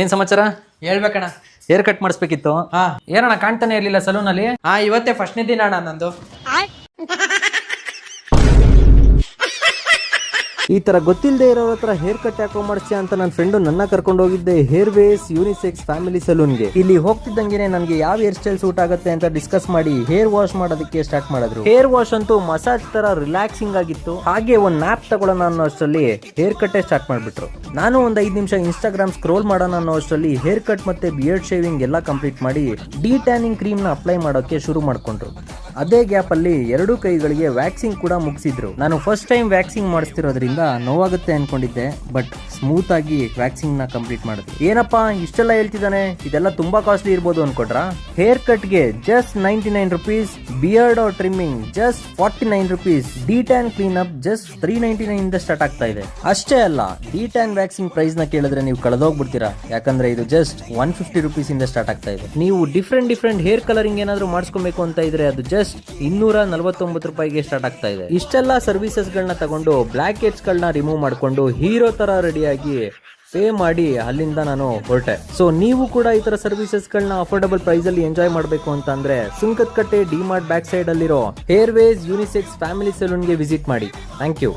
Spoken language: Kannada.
ಏನ್ ಸಮಾಚಾರ? ಹೇಳ್ಬೇಕಣ್ಣ. ಹೇರ್ ಕಟ್ ಮಾಡಿಸ್ಬೇಕಿತ್ತು. ಹಾ ಏನಣ್ಣ ಕಾಣ್ತಾನೆ ಇರ್ಲಿಲ್ಲ ಸಲೂನಲ್ಲಿ? ಇವತ್ತೇ ಫಸ್ಟ್ನೇ ದಿನ ಅಣ್ಣ ನಂದು. ಈ ತರ ಗೊತ್ತಿಲ್ಲದೆ ಇರೋರ ಹತ್ರ ಹೇರ್ ಕಟ್ ಯಾಕೋ ಮಾಡಿಸಿ ಅಂತ ನನ್ನ ಫ್ರೆಂಡು ನನ್ನ ಕರ್ಕೊಂಡು ಹೋಗಿದ್ದೆ ಹೇರ್ ವೇಸ್ ಯೂನಿಸೆಕ್ಸ್ ಫ್ಯಾಮಿಲಿ ಸಲೂನ್ಗೆ. ಇಲ್ಲಿ ಹೋಗ್ತಿದ್ದಂಗೆನೆ ನನಗೆ ಯಾವ ಹೇರ್ ಸ್ಟೈಲ್ ಸೂಟ್ ಆಗುತ್ತೆ ಅಂತ ಡಿಸ್ಕಸ್ ಮಾಡಿ ಹೇರ್ ವಾಶ್ ಮಾಡೋದಕ್ಕೆ ಸ್ಟಾರ್ಟ್ ಮಾಡಿದ್ರು. ಹೇರ್ ವಾಶ್ ಅಂತೂ ಮಸಾಜ್ ತರ ರಿಲ್ಯಾಕ್ಸಿಂಗ್ ಆಗಿತ್ತು. ಹಾಗೆ ಒಂದ್ ನ್ಯಾಪ್ ತಗೊಳ್ಳೋಣ ಅನ್ನೋ ಅಷ್ಟರಲ್ಲಿ ಹೇರ್ ಕಟ್ಟೆ ಸ್ಟಾರ್ಟ್ ಮಾಡ್ಬಿಟ್ರು. ನಾನು ಒಂದ್ 5 ನಿಮಿಷ ಇನ್ಸ್ಟಾಗ್ರಾಮ್ ಸ್ಕ್ರೋಲ್ ಮಾಡೋಣ ಅನ್ನೋ ಅಷ್ಟರಲ್ಲಿ ಹೇರ್ ಕಟ್ ಮತ್ತೆ ಬಿಯರ್ಡ್ ಶೇವಿಂಗ್ ಎಲ್ಲ ಕಂಪ್ಲೀಟ್ ಮಾಡಿ ಡಿ ಟ್ಯಾನಿಂಗ್ ಕ್ರೀಮ್ ನ ಅಪ್ಲೈ ಮಾಡೋಕೆ ಶುರು ಮಾಡ್ಕೊಂಡ್ರು. ಅದೇ ಗ್ಯಾಪ್ ಅಲ್ಲಿ 2 ಕೈಗಳಿಗೆ ವ್ಯಾಕ್ಸಿಂಗ್ ಕೂಡ ಮುಗಿಸಿದ್ರು. ನಾನು ಫಸ್ಟ್ ಟೈಮ್ ವ್ಯಾಕ್ಸಿಂಗ್ ಮಾಡಿಸ್ತಿರೋದ್ರಿಂದ ನೋವಾಗುತ್ತೆ ಅನ್ಕೊಂಡಿದ್ದೆ, ಬಟ್ ಸ್ಮೂತ್ ಆಗಿ ವ್ಯಾಕ್ಸಿಂಗ್ ನ ಕಂಪ್ಲೀಟ್ ಮಾಡಿದ್ವಿ. ಏನಪ್ಪಾ ಇಷ್ಟೆಲ್ಲ ಹೇಳ್ತಿದ್ದಾನೆ, ಇದೆಲ್ಲ ತುಂಬಾ ಕಾಸ್ಟ್ಲಿ ಇರ್ಬೋದು ಅನ್ಕೊಟ್ರ? ಹೇರ್ ಕಟ್ ಗೆ just 99 rupees, beard or trimming just 49 rupees, de tan clean up just 399 ಇಂದ ಸ್ಟಾರ್ಟ್ ಆಗ್ತಾ ಇದೆ. ಅಷ್ಟೇ ಅಲ್ಲ, ಡಿ ಟ್ಯಾನ್ ವ್ಯಾಕ್ಸಿಂಗ್ ಪ್ರೈಸ್ ನ ಕೇಳಿದ್ರೆ ನೀವು ಕಳೆದೋಗ್ಬಿಡ್ತೀರಾ, ಯಾಕಂದ್ರೆ ಇದು ಜಸ್ಟ್ 150 ರುಪೀಸ್ ಇಂದ ಸ್ಟಾರ್ಟ್ ಆಗ್ತಾ ಇದೆ. ನೀವು ಡಿಫ್ರೆಂಟ್ ಹೇರ್ ಕಲರಿಂಗ್ ಏನಾದ್ರು ಮಾಡಿಸ್ಕೊಬೇಕು ಅಂತ ಇದ್ರೆ ಅದು ಜಸ್ಟ್ 249 ರೂಪಾಯಿಗೆ ಸ್ಟಾರ್ಟ್ ಆಗ್ತಾ ಇದೆ. ಇಷ್ಟೆಲ್ಲ ಸರ್ವಿಸಸ್ ಗಳನ್ನ ತಗೊಂಡು ಬ್ಲಾಕ್ ಹೆಡ್ಸ್ ಗಳನ್ನ ರಿಮೂವ್ ಮಾಡ್ಕೊಂಡು ಹೀರೋ ತರ ರೆಡಿಯಾಗಿ ಪೇ ಮಾಡಿ ಅಲ್ಲಿಂದ ನಾನು ಹೊರಟೆ. ಸೊ ನೀವು ಕೂಡ ಈ ತರ ಸರ್ವಿಸಸ್ ಗಳನ್ನ ಅಫೋರ್ಡಬಲ್ ಪ್ರೈಸ್ ಅಲ್ಲಿ ಎಂಜಾಯ್ ಮಾಡಬೇಕು ಅಂತ ಅಂದ್ರೆ Sunkadakatte D Mart back side ಅಲ್ಲಿರೋ hair ways unisex family salon ಗೆ ವಿಸಿಟ್ ಮಾಡಿ. Thank you.